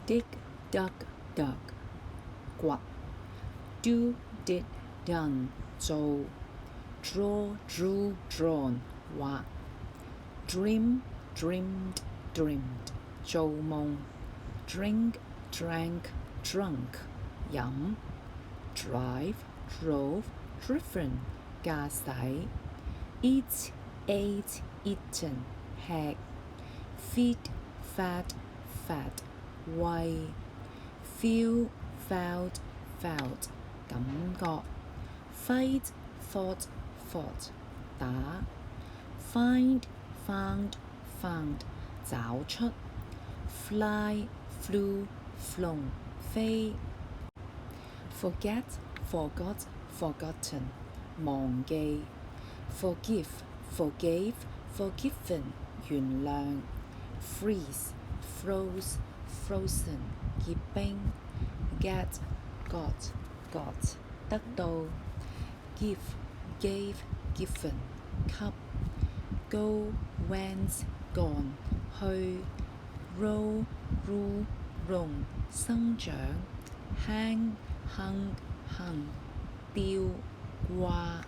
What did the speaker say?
dig, dug, dug 掘 do, did, done 做 draw, drew, drawn 畫 dream, dreamed, dreamed 做夢 drink, drank, drunk 飲 drive, drove, driven 駕駛 eat, ate, eaten 吃 feed, fed, fed 餵 feel, felt, felt 感覺 fight, fought, fought 打 find, found, found 找出 fly, flew, flown 飛 forget, forgot, forgotten 忘記 forgive, forgave, forgiven 原諒 freeze, froze, frozen 結冰 get, got, got 得到 give, gave, given 給 go, went, gone 去 row, rule, roam 生長 hang, hung, hung 吊掛